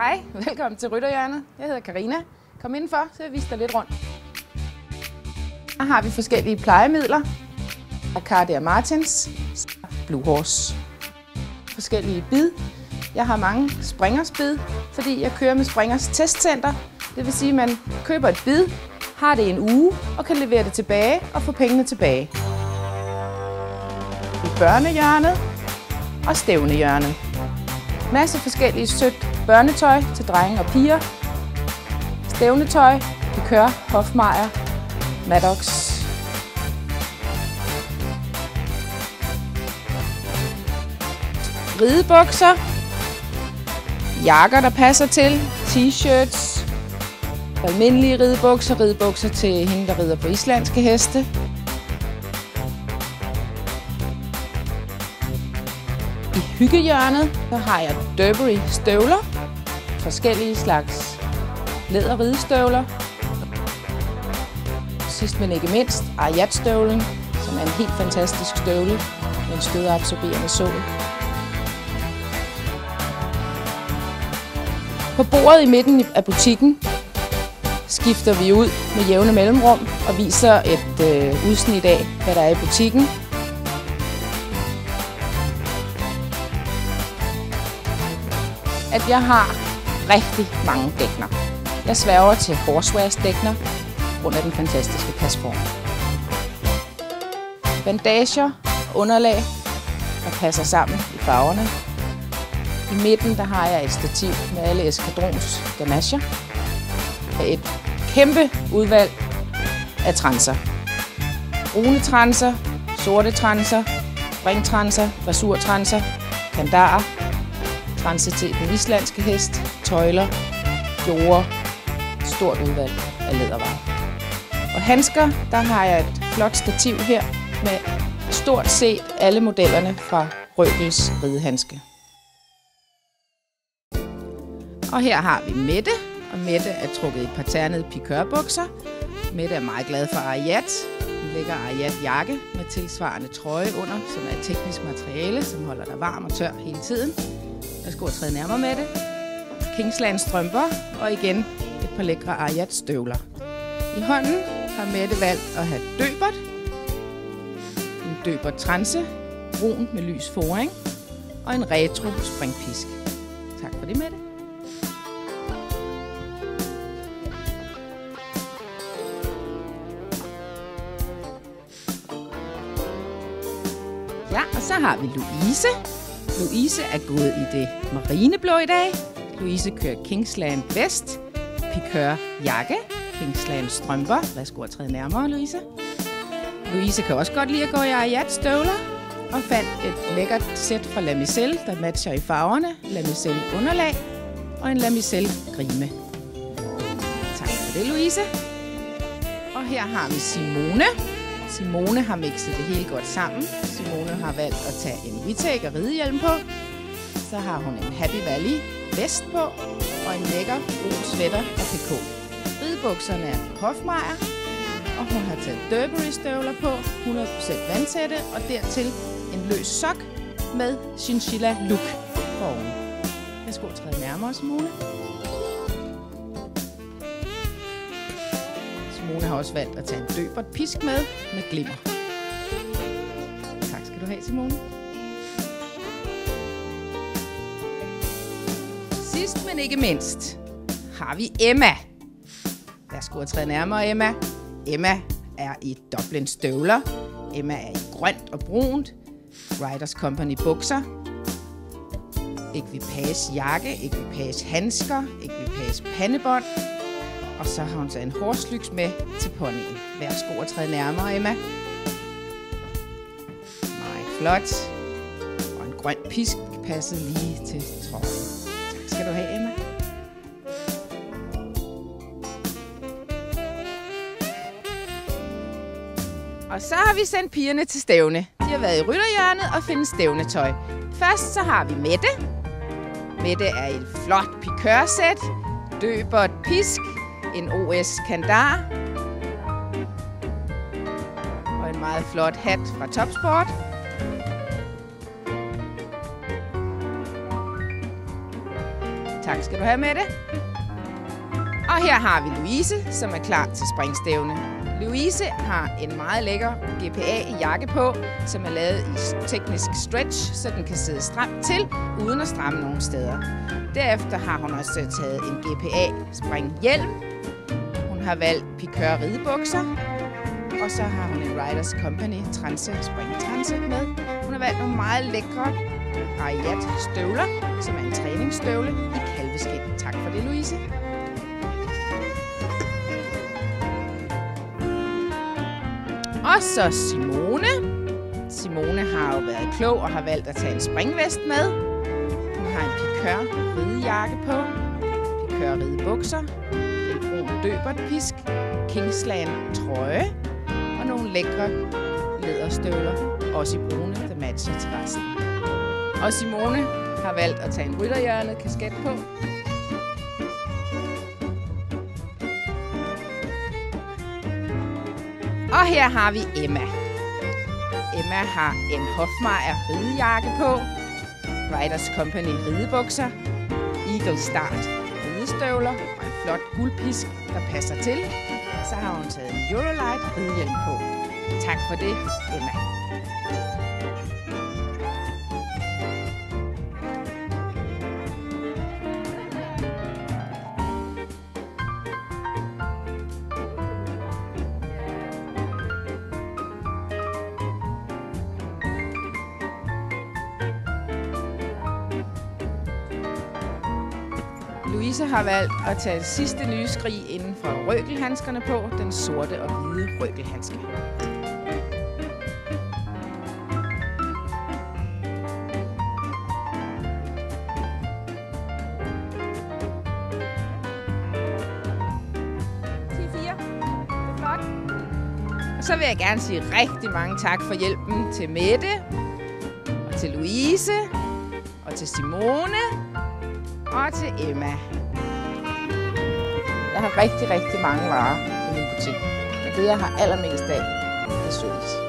Hej, velkommen til Rytterhjørnet. Jeg hedder Karina. Kom indenfor, så jeg viser dig lidt rundt. Her har vi forskellige plejemidler. Cardia Martins, Blue Horse. Forskellige bid. Jeg har mange Springers bid, fordi jeg kører med Springers testcenter. Det vil sige, at man køber et bid, har det en uge og kan levere det tilbage og få pengene tilbage. I børnehjørnet og stævnehjørnet. Masse forskellige sødt børnetøj til drenge og piger. Stævnetøj, Pikør, Hofmeier, Maddox. Ridebukser, jakker der passer til, t-shirts, almindelige ridebukser til hende der rider på islandske heste. I hyggehjørnet så har jeg Derby støvler, forskellige slags læderridestøvler. Sidst men ikke mindst Ariat-støvlen, som er en helt fantastisk støvle med en stødabsorberende sål. På bordet i midten af butikken skifter vi ud med jævne mellemrum og viser et udsnit af, hvad der er i butikken. At jeg har rigtig mange dækner. Jeg sværger til Horsewares dækner grund af den fantastiske pasform. Bandager og underlag, der passer sammen i farverne. I midten der har jeg et stativ med alle eskadrons gamacher. Et kæmpe udvalg af transer. Brune transer, sorte transer, springtranser, dressurtranser, kandarer, transe til den islandske hest, tøjler, fjorde, stort udvalg af lædervarer. Og handsker, der har jeg et flot stativ her med stort set alle modellerne fra Røbels ridehandske. Og her har vi Mette, og Mette er trukket i et par ternede pikørbukser. Mette er meget glad for Ariat. Hun lægger Ariat jakke med tilsvarende trøje under, som er et teknisk materiale, som holder dig varm og tør hele tiden. Jeg skal træde nærmere med det. Kingsland strømper, og igen et par lækre Ariat støvler. I hånden har Mette valgt at have døbert. En døbert transe, brun med lys foring, og en retro springpisk. Tak for det, Mette. Ja, og så har vi Louise. Louise er gået i det marineblå i dag. Louise kører Kingsland vest, Pikør jakke, Kingsland strømper. Værsgo at træde nærmere, Louise. Louise kan også godt lide at gå i Ariat støvler og fandt et lækkert sæt fra Lamiselle, der matcher i farverne. Lamiselle underlag og en Lamiselle grime. Tak for det, Louise. Og her har vi Simone. Simone har mixet det hele godt sammen. Simone har valgt at tage en Wittek og ridehjelm på. Så har hun en Happy Valley vest på og en lækker brun sweater af PK. Ridebukserne er Hofmeier, og hun har taget Derby-støvler på, 100% vandtætte, og dertil en løs sok med chinchilla look på oven. Jeg skal træde nærmere, Simone. Simone har også valgt at tage en døbert pisk med glimmer. Tak skal du have, Simone. Sidst men ikke mindst har vi Emma. Værsgo at træde nærmere, Emma. Emma er i Dublin støvler. Emma er i grønt og brunt. Riders Company bukser. Equipage jakke, Equipage handsker, Equipage pandebånd. Og så har hun taget en horselyks med til ponyen. Værsgo at træde nærmere, Emma. Meget flot. Og en grøn pisk passer lige til trøjen. Tak skal du have, Emma. Og så har vi sendt pigerne til stævne. De har været i Rytterhjørnet og finde stævnetøj. Først så har vi Mette. Mette er i et flot pikørsæt, døbert pisk, en OS kandar og en meget flot hat fra Topsport. Tak skal du have, Mette. Og her har vi Louise, som er klar til springstævne. Louise har en meget lækker GPA-jakke på, som er lavet i teknisk stretch, så den kan sidde stramt til, uden at stramme nogen steder. Derefter har hun også taget en GPA-springhjelm. Hun har valgt Pikør ridebukser. Og så har hun en Riders Company springtranse med. Hun har valgt nogle meget lækre Ariat støvler, som er en træningsstøvle i kalveskind. Tak for det, Louise. Og så Simone. Simone har jo været klog og har valgt at tage en springvest med. Hun har en Pikør ridejakke på, Pikør ridebukser, en brun døbertpisk, Kingsland trøje og nogle lækre læderstøvler, også i brune, der matcher til resten. Og Simone har valgt at tage en rytterhjørnet kasket på. Og her har vi Emma. Emma har en Hofmeier ridejakke på, Riders Company ridebukser, Eagle Start ridestøvler og en flot guldpisk, der passer til. Så har hun taget en Eurolight ridehjelm på. Tak for det, Emma. Louise har valgt at tage det sidste nye skrig inden for røkelhandskerne på, den sorte og hvide røkelhandske. Og så vil jeg gerne sige rigtig mange tak for hjælpen til Mette, og til Louise, og til Simone, og til Emma. Jeg har rigtig mange varer i min butik, men det jeg har allermest af, det er service.